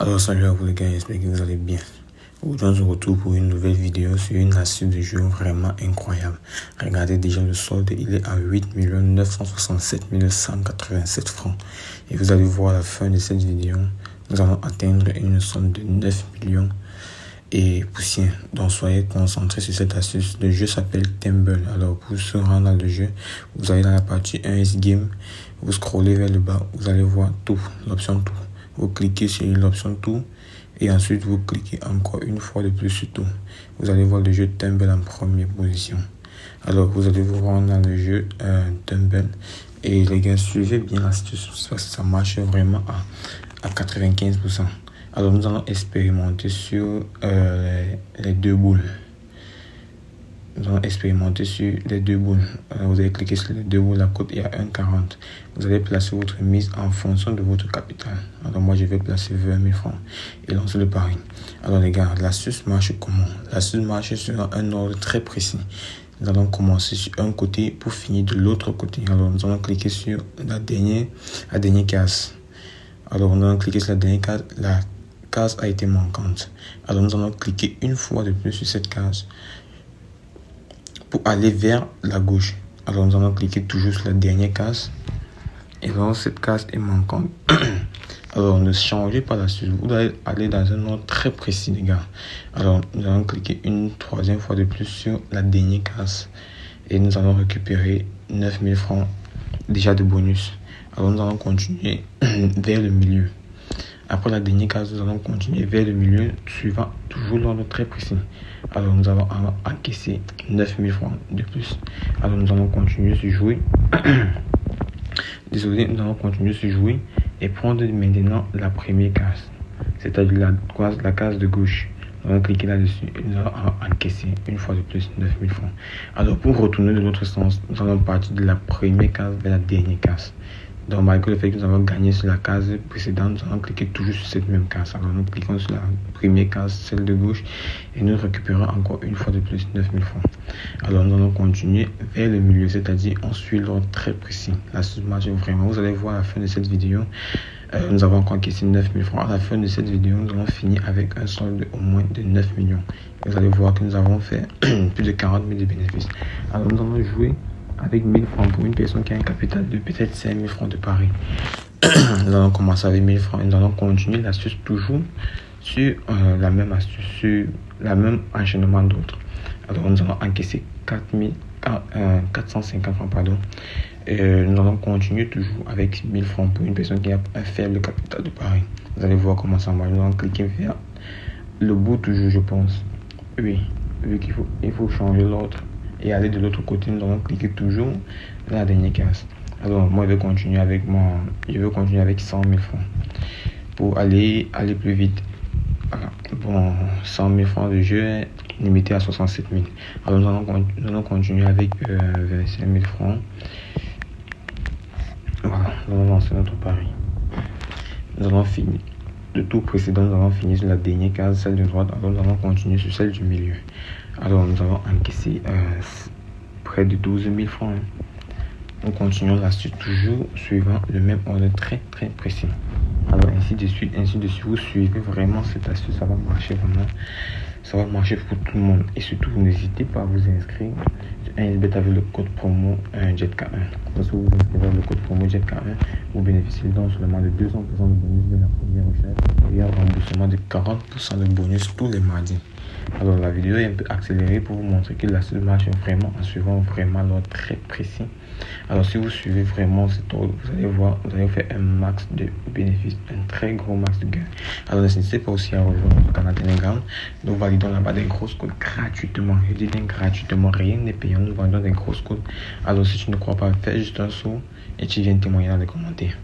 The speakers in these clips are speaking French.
Alors salut à vous les gars, j'espère que vous allez bien. Aujourd'hui on se retrouve pour une nouvelle vidéo sur une astuce de jeu vraiment incroyable. Regardez déjà le solde, il est à 8 967 187 francs. Et vous allez voir à la fin de cette vidéo, nous allons atteindre une somme de 9 millions et poussière. Donc soyez concentrés sur cette astuce. Le jeu s'appelle Tumble. Alors pour se rendre dans le jeu, vous allez dans la partie 1S Game, vous scrollez vers le bas, vous allez voir tout, l'option tout. Vous cliquez sur l'option tout et ensuite vous cliquez encore une fois de plus sur tout. Vous allez voir le jeu Tumble en première position. Alors vous allez vous rendre dans le jeu Tumble et les gars, suivez bien l'astuce parce que ça marche vraiment à 95%. Alors nous allons expérimenter sur les deux boules. Nous allons expérimenter sur les deux boules. Vous allez cliquer sur les deux boules, la cote est à 1,40. Vous allez placer votre mise en fonction de votre capital. Alors moi je vais placer 20 000 francs et lancer le pari. Alors les gars, l'astuce marche comment? L'astuce marche sur un ordre très précis. Nous allons commencer sur un côté pour finir de l'autre côté. Alors nous allons cliquer sur la dernière case. Alors nous allons cliquer sur la dernière case. La case a été manquante. Alors nous allons cliquer une fois de plus sur cette case pour aller vers la gauche. Alors nous allons cliquer toujours sur la dernière case. Et alors cette case est manquante. Alors ne changez pas l'astuce. Vous allez aller dans un ordre très précis les gars. Alors nous allons cliquer une troisième fois de plus sur la dernière case. Et nous allons récupérer 9 000 francs déjà de bonus. Alors nous allons continuer vers le milieu. Après la dernière case, nous allons continuer vers le milieu, suivant toujours l'ordre très précis. Alors nous allons encaisser 9 000 francs de plus. Alors nous allons continuer sur jouer. Désolé, nous allons continuer sur jouer et prendre maintenant la première case, c'est-à-dire la case de gauche. Nous allons cliquer là-dessus et nous allons encaisser une fois de plus 9 000 francs. Alors pour retourner de l'autre sens, nous allons partir de la première case vers la dernière case. Donc malgré le fait que nous avons gagné sur la case précédente, nous allons cliquer toujours sur cette même case. Alors nous cliquons sur la première case, celle de gauche, et nous récupérons encore une fois de plus 9 000 francs. Alors nous allons continuer vers le milieu, c'est-à-dire on suit l'ordre très précis. L'astuce marche vraiment. Vous allez voir à la fin de cette vidéo, nous avons encore encaissé 9 000 francs. À la fin de cette vidéo, nous allons finir avec un solde de au moins de 9 millions. Vous allez voir que nous avons fait plus de 40 000 de bénéfices. Alors nous allons jouer avec 1000 francs pour une personne qui a un capital de peut-être 5 000 francs de pari. Nous allons commencer avec 1000 francs et nous allons continuer l'astuce toujours sur la même astuce, sur la même enchaînement d'autres. Alors nous allons encaisser 450 francs, pardon. Nous allons continuer toujours avec 1000 francs pour une personne qui a un faible capital de pari. Vous allez voir comment ça marche. Nous allons cliquer vers le bout toujours, je pense. Oui, vu qu'il faut changer l'ordre et aller de l'autre côté, nous allons cliquer toujours dans la dernière case. Alors moi je vais continuer avec 100 000 francs pour aller plus vite. Voilà. Bon, 100 000 francs de jeu est limité à 67 000. Alors nous allons continuer avec 25 000 francs. Voilà, nous allons lancer notre pari. Nous allons finir. De tout précédent, nous allons finir sur la dernière case, celle de droite. Alors nous allons continuer sur celle du milieu. Alors nous allons encaisser près de 12 000 francs. Nous continuons l'astuce toujours suivant le même ordre très très précis. Alors ainsi de suite, vous suivez vraiment cette astuce, ça va marcher vraiment. Ça va marcher pour tout le monde. Et surtout, n'hésitez pas à vous inscrire sur 1xBet avec le code promo JETK1. Parce que vous vous inscrivez avec le code promo JETK1, vous bénéficiez donc seulement de 200% de bonus de la première recherche et un remboursement de 40% de bonus tous les mardis. Alors la vidéo est un peu accélérée pour vous montrer que l'astuce marche vraiment en suivant vraiment l'ordre très précis. Alors si vous suivez vraiment cet ordre, vous allez voir, vous allez faire un max de bénéfices, un très gros max de gains. Alors n'hésitez pas aussi à rejoindre notre canal Telegram. Nous validons là-bas des grosses codes gratuitement. Je dis gratuitement, rien n'est payant, nous validons des grosses codes. Alors si tu ne crois pas, fais juste un saut et tu viens témoigner dans les commentaires.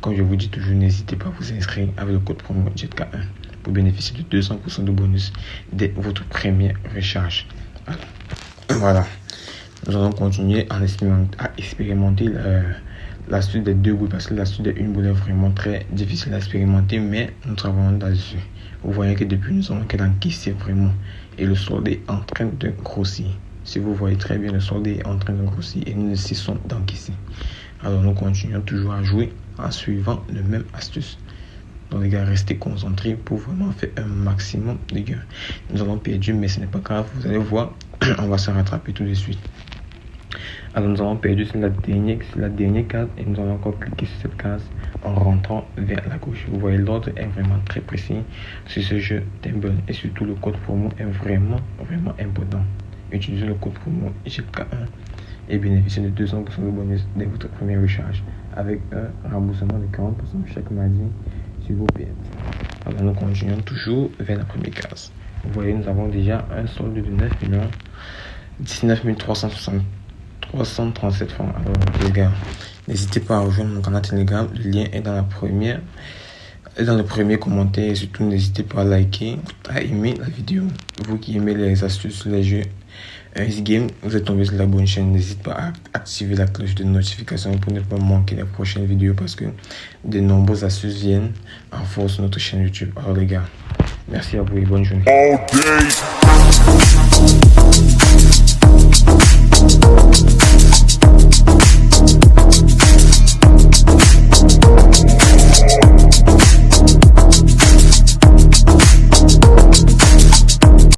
Comme je vous dis toujours, n'hésitez pas à vous inscrire avec le code promo JETK1 pour bénéficier de 200% de bonus dès votre première recharge. Voilà. Nous allons continuer à expérimenter l'astuce des deux boules parce que l'astuce des une boule est vraiment très difficile à expérimenter, mais nous travaillons là-dessus. Vous voyez que depuis nous avons encaissé vraiment et le solde est en train de grossir. Si vous voyez très bien, le solde est en train de grossir et nous ne cessons d'encaisser. Alors nous continuons toujours à jouer en suivant le même astuce. Donc les gars, restez concentrés pour vraiment faire un maximum de gains. Nous avons perdu, mais ce n'est pas grave, vous allez voir, on va se rattraper tout de suite. Alors nous avons perdu sur la dernière case et nous allons encore cliquer sur cette case en rentrant vers la gauche. Vous voyez, l'ordre est vraiment très précis sur ce jeu Timble et surtout le code promo est vraiment important. Utilisez le code promo IGK1 et bénéficiez de 200% de bonus dès votre première recharge avec un remboursement de 40% chaque mardi sur vos pertes. Alors nous continuons toujours vers la première case. Vous voyez, nous avons déjà un solde de 19 337 francs. Alors les gars, n'hésitez pas à rejoindre mon canal Telegram, le lien est dans le premier commentaire et surtout n'hésitez pas à liker, à aimer la vidéo. Vous qui aimez les astuces sur les jeux Easy Game, vous êtes tombé sur la bonne chaîne. N'hésitez pas à activer la cloche de notification pour ne pas manquer les prochaines vidéos parce que de nombreuses astuces viennent en force sur notre chaîne YouTube. Alors les gars, merci à vous et bonne journée.